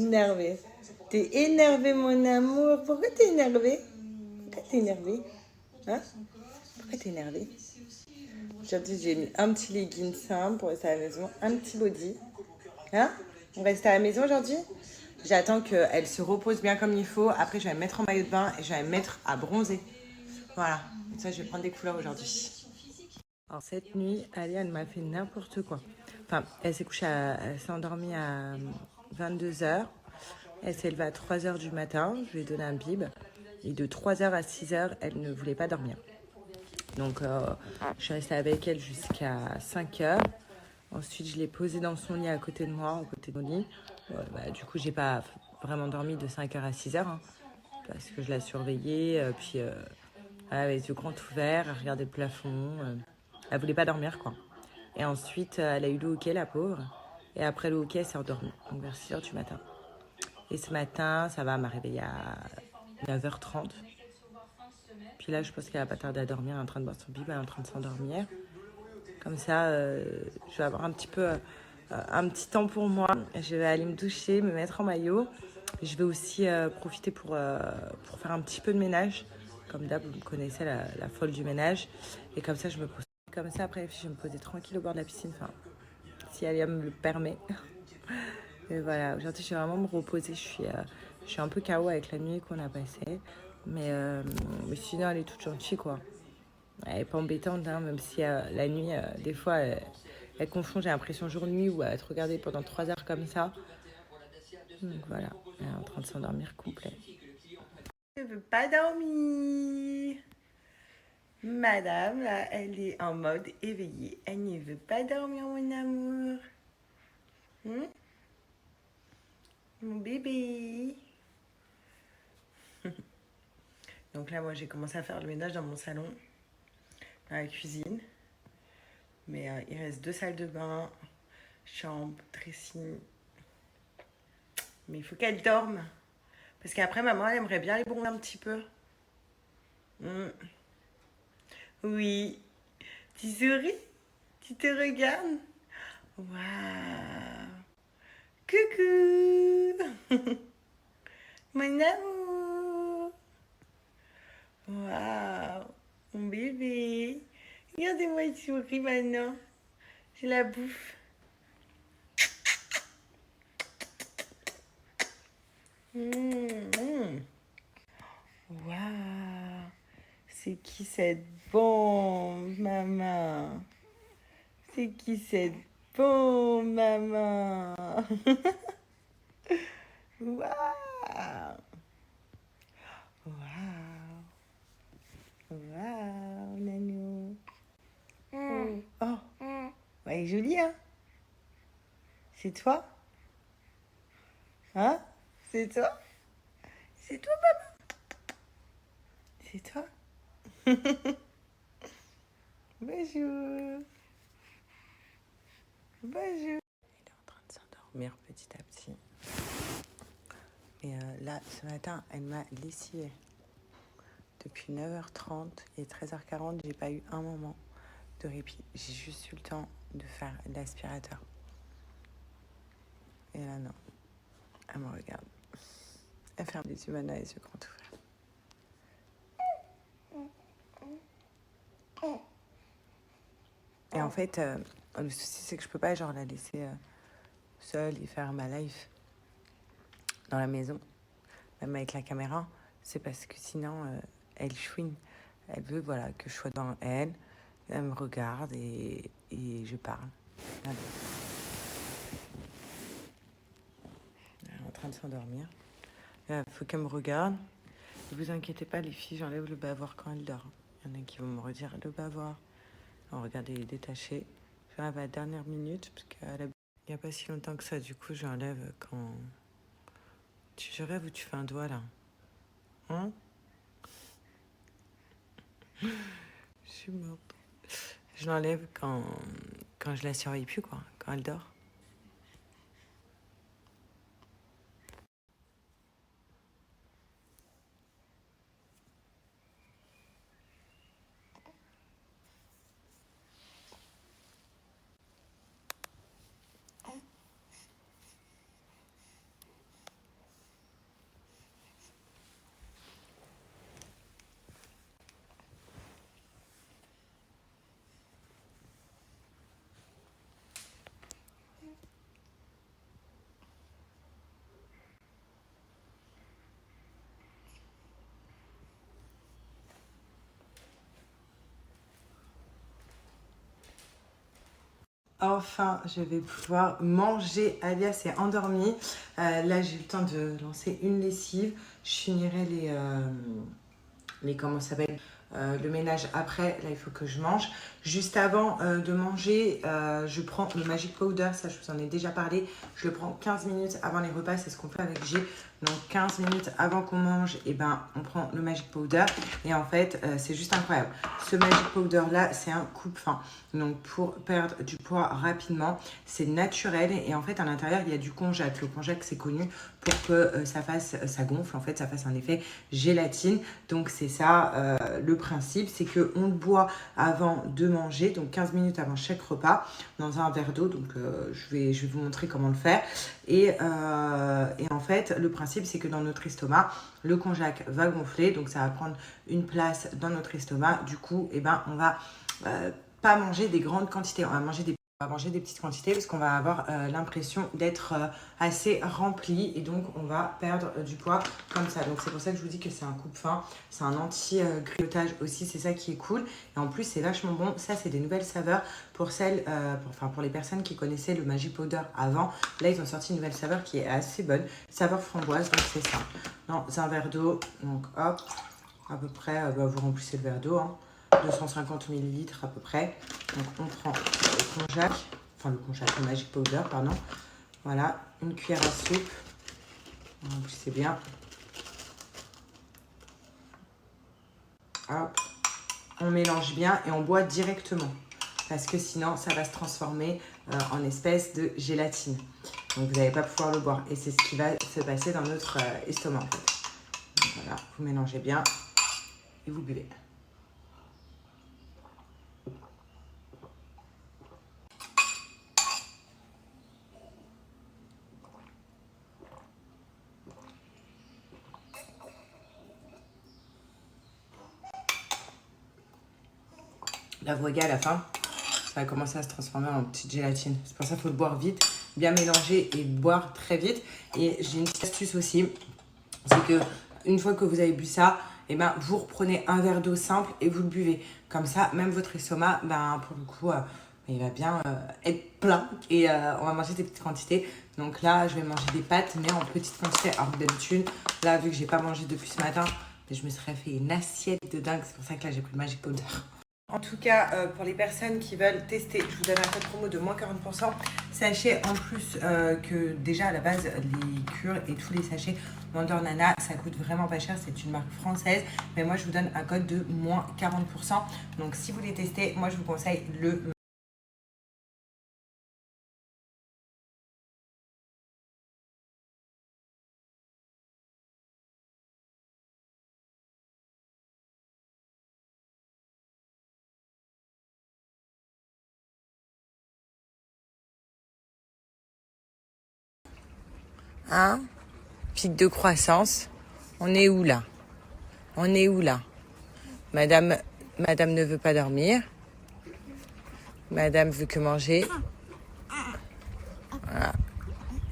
énervé. T'es énervé, mon amour. Pourquoi t'es énervé? Pourquoi t'es énervé? Hein? Pourquoi t'es énervé? Aujourd'hui, j'ai mis un petit legging simple pour rester à la maison, un petit body. Hein? On reste à la maison aujourd'hui? J'attends qu'elle se repose bien comme il faut. Après, je vais me mettre en maillot de bain et je vais me mettre à bronzer. Voilà. Et ça, je vais prendre des couleurs aujourd'hui. Alors, cette nuit, Ali, elle m'a fait n'importe quoi. Enfin, elle s'est endormie à 22h. Elle s'est levée à 3h du matin. Je lui ai donné un bib. Et de 3h à 6h, elle ne voulait pas dormir. Donc, je suis restée avec elle jusqu'à 5h. Ensuite, je l'ai posée dans son lit à côté de moi, à côté de mon lit. Du coup, j'ai pas vraiment dormi de 5h à 6h, hein, parce que je la surveillais. Puis, elle avait les yeux grands ouverts, elle regardait le plafond. Elle voulait pas dormir, quoi. Et ensuite, elle a eu le hockey, la pauvre. Et après le hockey, elle s'est endormie, donc vers 6h du matin. Et ce matin, ça va, elle m'a réveillée à 9h30. Puis là, je pense qu'elle va pas tarder à dormir, elle est en train de boire son bib, elle est en train de s'endormir. Comme ça, je vais avoir un petit temps pour moi. Je vais aller me doucher, me mettre en maillot. Je vais aussi profiter pour faire un petit peu de ménage. Comme d'hab, vous me connaissez, la folle du ménage. Et comme ça, je me pose. Comme ça, après, je vais me poser tranquille au bord de la piscine. Enfin, si Alia me le permet. Et voilà, aujourd'hui, je vais vraiment me reposer. Je suis un peu KO avec la nuit qu'on a passée. Mais sinon, elle est toute gentille, quoi. Elle n'est pas embêtante, hein, même si la nuit, des fois, elle confond, j'ai l'impression, jour-nuit, ou à te regarder pendant 3 heures comme ça. Donc voilà, elle est en train de s'endormir complet. Elle ne veut pas dormir. Madame, là, elle est en mode éveillée. Elle ne veut pas dormir, mon amour. Mon bébé. Donc là, moi, j'ai commencé à faire le ménage dans mon salon, dans la cuisine. Mais il reste 2 salles de bain, chambre, dressing. Mais il faut qu'elle dorme. Parce qu'après, maman, elle aimerait bien les bronzer un petit peu. Oui. Tu souris? Tu te regardes? Waouh. Coucou. Mon amour. Waouh. Mon bébé. Regardez-moi, il sourit maintenant. Je la bouffe. Waouh. C'est qui cette bombe, maman? C'est qui cette bombe, maman? Waouh! Waouh! Waouh, Nanou! Oh! Ouais, elle est jolie, hein? C'est toi? Hein? C'est toi? C'est toi, papa? C'est toi? Bonjour! Bonjour! Elle est en train de s'endormir petit à petit. Et là, ce matin, elle m'a lessivé. Depuis 9h30 et 13h40, j'ai pas eu un moment de répit. J'ai juste eu le temps de faire l'aspirateur. Et là, non. Elle me regarde. Elle ferme les yeux maintenant, les yeux grands ouverts. Et en fait, le souci, c'est que je peux pas genre la laisser seule et faire ma life dans la maison, même avec la caméra. C'est parce que sinon, elle chouine. Elle veut voilà, que je sois devant elle. Elle me regarde et je parle. Voilà. Elle est en train de s'endormir. Il faut qu'elle me regarde. Ne vous inquiétez pas, les filles, j'enlève le bavoir quand elle dort. Il y en a qui vont me redire le bavoir. Alors, regardez, il est détaché. J'enlève à la dernière minute, parce qu'il n'y a pas si longtemps que ça. Du coup, j'enlève quand... Je rêve ou tu fais un doigt, là? Hein? Je suis morte. Je l'enlève quand je la surveille plus, quoi. Quand elle dort. Enfin, je vais pouvoir manger. Alias est endormie. Là, j'ai eu le temps de lancer une lessive. Je finirai les comment ça s'appelle le ménage après. Là, il faut que je mange. Juste avant de manger, je prends le Magic Powder. Ça, je vous en ai déjà parlé. Je le prends 15 minutes avant les repas. C'est ce qu'on fait avec G. Donc, 15 minutes avant qu'on mange, et ben, on prend le Magic Powder. Et en fait, c'est juste incroyable. Ce Magic Powder là, c'est un coupe-faim. Donc, pour perdre du poids rapidement, c'est naturel. Et en fait, à l'intérieur, il y a du konjac. Le konjac, c'est connu pour que ça gonfle. En fait, ça fasse un effet gélatine. Donc, c'est ça le principe. C'est qu'on le boit avant de manger. Donc, 15 minutes avant chaque repas dans un verre d'eau. Donc, je vais vous montrer comment le faire. Et en fait, le principe, c'est que dans notre estomac, le konjac va gonfler. Donc, ça va prendre une place dans notre estomac. Du coup, eh ben, on va pas manger des grandes quantités. On va manger des petites quantités parce qu'on va avoir l'impression d'être assez rempli et donc on va perdre du poids comme ça. Donc c'est pour ça que je vous dis que c'est un coupe-faim, c'est un anti-grignotage aussi, c'est ça qui est cool. Et en plus c'est vachement bon. Ça c'est des nouvelles saveurs pour pour les personnes qui connaissaient le Magic Powder avant. Là ils ont sorti une nouvelle saveur qui est assez bonne, saveur framboise, donc c'est ça. Dans un verre d'eau, donc hop, à peu près, vous remplissez le verre d'eau, hein. 250 ml à peu près. Donc on prend le Magic Powder, pardon. Voilà, une cuillère à soupe. C'est bien. Hop. On mélange bien et on boit directement. Parce que sinon, ça va se transformer en espèce de gélatine. Donc vous n'allez pas pouvoir le boire. Et c'est ce qui va se passer dans notre estomac en fait. Donc, voilà, vous mélangez bien et vous buvez. Là, vous voyez à la fin, ça va commencer à se transformer en petite gélatine. C'est pour ça qu'il faut le boire vite, bien mélanger et boire très vite. Et j'ai une petite astuce aussi, c'est que une fois que vous avez bu ça, eh ben, vous reprenez un verre d'eau simple et vous le buvez. Comme ça, même votre estomac, pour le coup, il va bien être plein et on va manger des petites quantités. Donc là, je vais manger des pâtes, mais en petites quantités. Alors d'habitude, là, vu que j'ai pas mangé depuis ce matin, je me serais fait une assiette de dingue. C'est pour ça que là, j'ai pris le Magic Powder. En tout cas, pour les personnes qui veulent tester, je vous donne un code promo de moins 40%. Sachez en plus que déjà à la base, les cures et tous les sachets Wonder Nana, ça coûte vraiment pas cher. C'est une marque française. Mais moi, je vous donne un code de moins 40%. Donc, si vous voulez tester, moi, je vous conseille le... Hein? Pic de croissance. On est où là? On est où là? Madame ne veut pas dormir. Madame veut que manger. Voilà.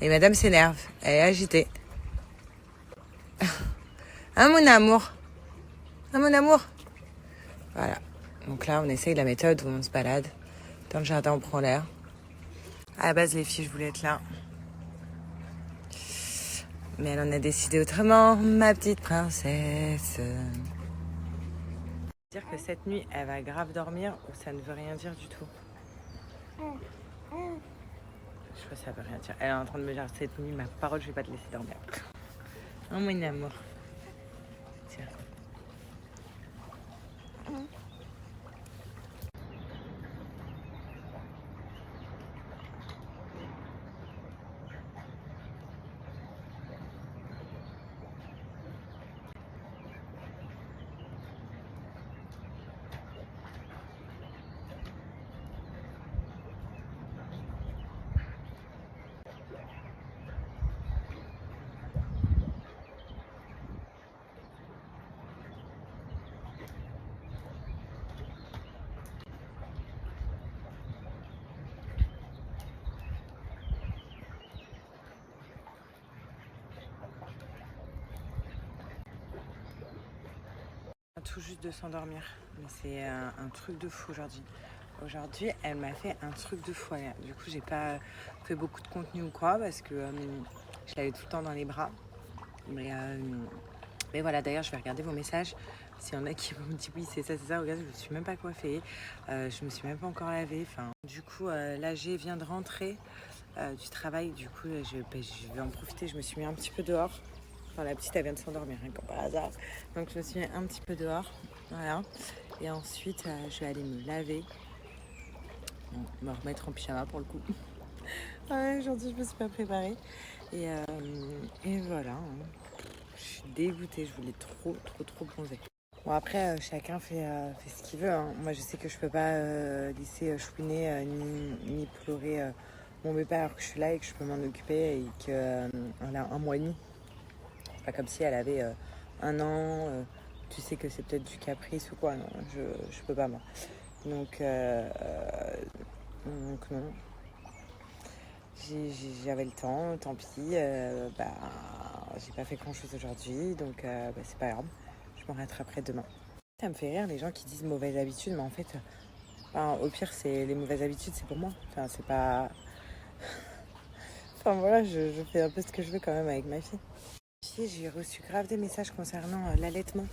Et madame s'énerve. Elle est agitée. Hein, mon amour? Hein, mon amour? Voilà. Donc là, on essaye la méthode où on se balade. Dans le jardin, on prend l'air. À la base, les filles, je voulais être là. Mais elle en a décidé autrement, ma petite princesse. Dire que cette nuit, elle va grave dormir ou ça ne veut rien dire du tout. Je crois que ça veut rien dire. Elle est en train de me dire cette nuit, ma parole, je vais pas te laisser dormir. Oh mon amour. Tiens. Tout juste de s'endormir. Mais c'est un truc de fou aujourd'hui. aujourd'hui, elle m'a fait un truc de fou. Du coup, j'ai pas fait beaucoup de contenu ou quoi parce que je l'avais tout le temps dans les bras. Mais voilà, d'ailleurs, je vais regarder vos messages. S'il y en a qui me disent oui, c'est ça, regarde, je me suis même pas coiffée. Je me suis même pas encore lavée. Enfin, du coup, l'AG vient de rentrer du travail. Du coup, je vais en profiter. Je me suis mis un petit peu dehors. Enfin, la petite, elle vient de s'endormir, hein, comme par hasard. Donc, je me suis mis un petit peu dehors. Voilà. Et ensuite, je vais aller me laver. Bon, me remettre en pyjama pour le coup. Ouais, aujourd'hui, je me suis pas préparée. Et voilà. Je suis dégoûtée. Je voulais trop bronzer. Bon, après, chacun fait ce qu'il veut. Hein. Moi, je sais que je peux pas laisser chouiner ni pleurer mon bébé alors que je suis là et que je peux m'en occuper et qu'elle a 1 mois et demi. C'est pas comme si elle avait 1 an. Tu sais que c'est peut-être du caprice ou quoi. Non, je peux pas, moi. Donc non. J'avais le temps, tant pis. J'ai pas fait grand chose aujourd'hui, donc c'est pas grave. Je m'en rattraperai demain. Ça me fait rire les gens qui disent mauvaise habitude, mais en fait, au pire, c'est les mauvaises habitudes, c'est pour moi. Enfin, c'est pas. Enfin voilà, je fais un peu ce que je veux quand même avec ma fille. J'ai reçu grave des messages concernant l'allaitement.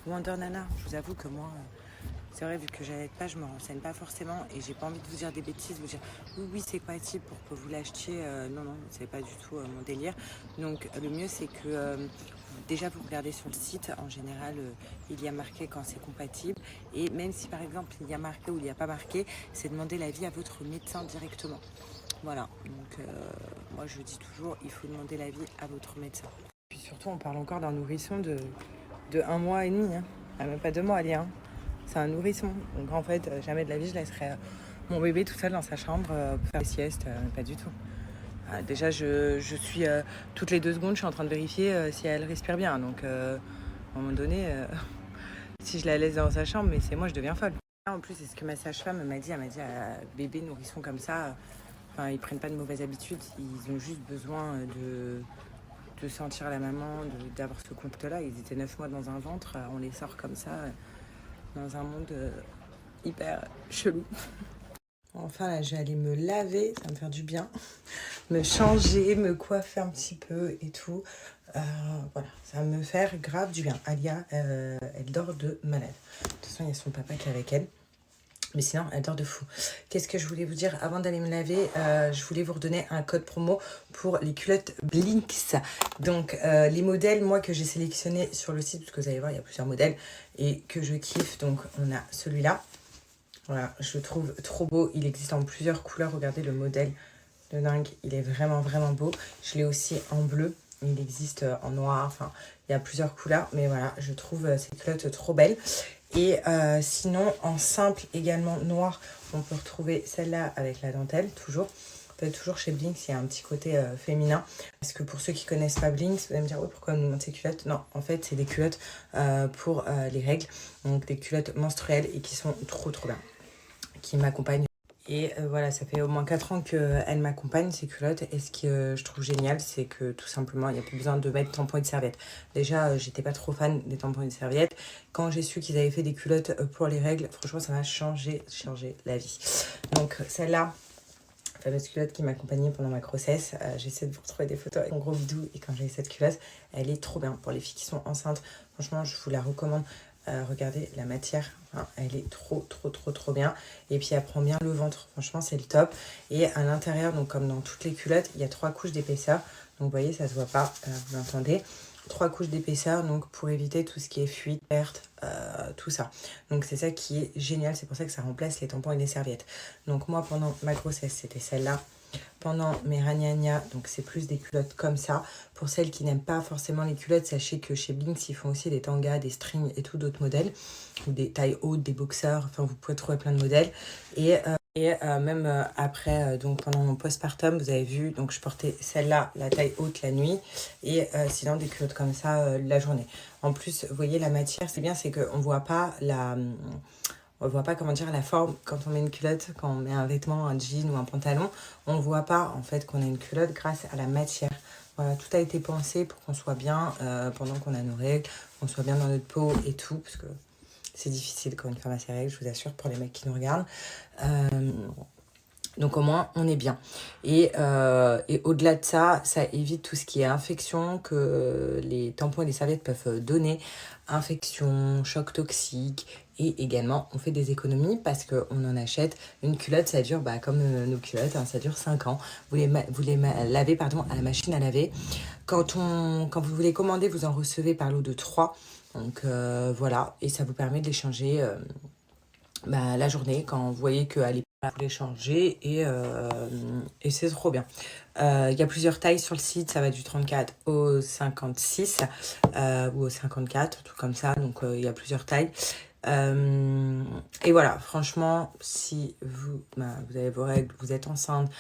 Wonder Nana, je vous avoue que moi. C'est vrai, vu que j'allaite pas, je me renseigne pas forcément et j'ai pas envie de vous dire des bêtises, vous dire oui, c'est compatible pour que vous l'achetiez. Non, c'est pas du tout mon délire. Donc, le mieux, c'est que déjà vous regardez sur le site. En général, il y a marqué quand c'est compatible. Et même si par exemple il y a marqué ou il n'y a pas marqué, c'est demander l'avis à votre médecin directement. Voilà. Donc, moi je dis toujours, il faut demander l'avis à votre médecin. Puis surtout, on parle encore d'un nourrisson de 1 mois et demi. Hein. Ah, même pas 2 mois, allez, hein. C'est un nourrisson. Donc en fait, jamais de la vie, je laisserai mon bébé tout seul dans sa chambre pour faire des siestes. Pas du tout. Déjà, je suis toutes les 2 secondes, je suis en train de vérifier si elle respire bien. Donc à un moment donné, si je la laisse dans sa chambre, mais c'est moi, je deviens folle. En plus, c'est ce que ma sage-femme m'a dit. Elle m'a dit, bébé nourrisson comme ça, ils prennent pas de mauvaises habitudes. Ils ont juste besoin de sentir la maman, d'avoir ce contact-là. Ils étaient 9 mois dans un ventre. On les sort comme ça. Dans un monde hyper chelou. Enfin là, je vais aller me laver, ça va me faire du bien. Me changer, me coiffer un petit peu et tout. Voilà, ça va me faire grave du bien. Alia, elle dort de malade. De toute façon, il y a son papa qui est avec elle. Mais sinon, elle dort de fou. Qu'est-ce que je voulais vous dire avant d'aller me laver? Je voulais vous redonner un code promo pour les culottes Blinks. Donc, les modèles, moi, que j'ai sélectionnés sur le site, parce que vous allez voir, il y a plusieurs modèles et que je kiffe. Donc, on a celui-là. Voilà, je le trouve trop beau. Il existe en plusieurs couleurs. Regardez le modèle de dingue. Il est vraiment beau. Je l'ai aussi en bleu. Il existe en noir. Enfin, il y a plusieurs couleurs. Mais voilà, je trouve ces culottes trop belles. Et sinon, en simple également noir, on peut retrouver celle-là avec la dentelle, toujours. Toujours chez Blinks, il y a un petit côté féminin. Parce que pour ceux qui connaissent pas Blinks, vous allez me dire, oui, pourquoi on nous montre ces culottes? Non, en fait, c'est des culottes pour les règles. Donc, des culottes menstruelles et qui sont trop bien. Qui m'accompagnent. Et voilà, ça fait au moins 4 ans qu'elle m'accompagne, ces culottes. Et ce que je trouve génial, c'est que tout simplement, il n'y a plus besoin de mettre tampons et de serviettes. Déjà, j'étais pas trop fan des tampons et des serviettes. Quand j'ai su qu'ils avaient fait des culottes pour les règles, franchement, ça m'a changé la vie. Donc, celle-là, fameuse culotte qui m'accompagnait pendant ma grossesse. J'essaie de vous retrouver des photos avec mon gros bidou. Et quand j'ai cette culotte, elle est trop bien. Pour les filles qui sont enceintes, franchement, je vous la recommande. Regardez la matière, hein, elle est trop bien. Et puis elle prend bien le ventre, franchement c'est le top. Et à l'intérieur, donc comme dans toutes les culottes, il y a 3 couches d'épaisseur. Donc vous voyez, ça se voit pas, vous l'entendez. 3 couches d'épaisseur, donc pour éviter tout ce qui est fuite, perte, tout ça. Donc c'est ça qui est génial, c'est pour ça que ça remplace les tampons et les serviettes. Donc moi pendant ma grossesse, c'était celle-là. Pendant mes ragnagnas, donc c'est plus des culottes comme ça. Pour celles qui n'aiment pas forcément les culottes, sachez que chez Blinks, ils font aussi des tangas, des strings et tout d'autres modèles. Ou des tailles hautes, des boxers, enfin vous pouvez trouver plein de modèles. Et même après, donc pendant mon postpartum, vous avez vu, donc je portais celle-là, la taille haute la nuit. Et sinon des culottes comme ça la journée. En plus, vous voyez la matière, c'est bien, c'est qu'on ne voit pas on ne voit pas, comment dire, la forme quand on met une culotte, quand on met un vêtement, un jean ou un pantalon. On ne voit pas, en fait, qu'on a une culotte grâce à la matière. Voilà, tout a été pensé pour qu'on soit bien pendant qu'on a nos règles, qu'on soit bien dans notre peau et tout. Parce que C'est difficile quand une femme a ses règles, je vous assure, pour les mecs qui nous regardent. Donc au moins, on est bien. Et au-delà de ça, ça évite tout ce qui est infection que les tampons et les serviettes peuvent donner. Infection, choc toxique. Et également, on fait des économies parce qu'on en achète. Une culotte, ça dure, comme nos culottes, hein, ça dure 5 ans. Vous les lavez à la machine à laver. Quand vous les commandez, vous en recevez par lot de 3. Donc voilà, et ça vous permet de les changer la journée quand vous voyez qu'elle est pas, vous les changer et c'est trop bien. Il y a plusieurs tailles sur le site, ça va du 34 au 56 ou au 54, tout comme ça, donc il y a plusieurs tailles. Et voilà, franchement, si vous avez vos règles, vous êtes enceinte,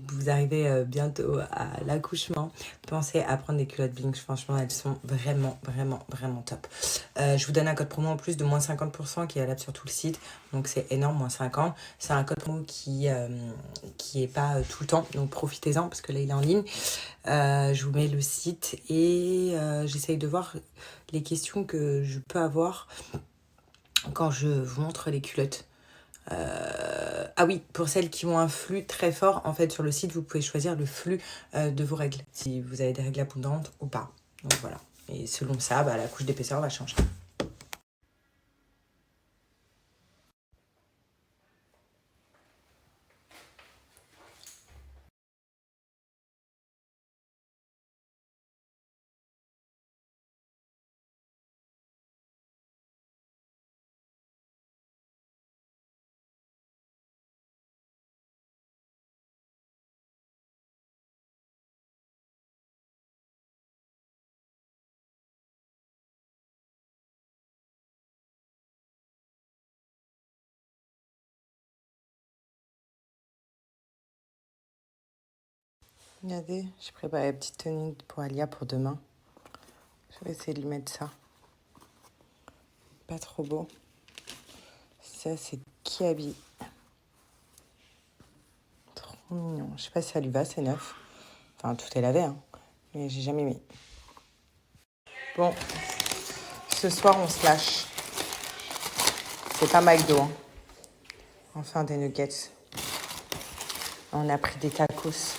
vous arrivez bientôt à l'accouchement, pensez à prendre des culottes Bing. Franchement, elles sont vraiment, vraiment, vraiment top. Je vous donne un code promo en plus de moins 50% qui est valable sur tout le site. Donc c'est énorme, moins 50. C'est un code promo qui est pas tout le temps, donc profitez-en parce que là il est en ligne. Je vous mets le site et j'essaye de voir les questions que je peux avoir quand je vous montre les culottes. Ah oui, pour celles qui ont un flux très fort, en fait sur le site vous pouvez choisir le flux de vos règles, si vous avez des règles abondantes ou pas. Donc voilà, et selon ça, la couche d'épaisseur va changer. Regardez, j'ai préparé la petite tenue pour Alia pour demain. Je vais essayer de lui mettre ça. Pas trop beau. Ça, c'est Kiabi. Trop mignon. Je sais pas si ça lui va, c'est neuf. Enfin, tout est lavé, hein. Mais j'ai jamais mis. Bon, ce soir, on se lâche. C'est pas McDo, hein. Enfin, des nuggets. On a pris des tacos.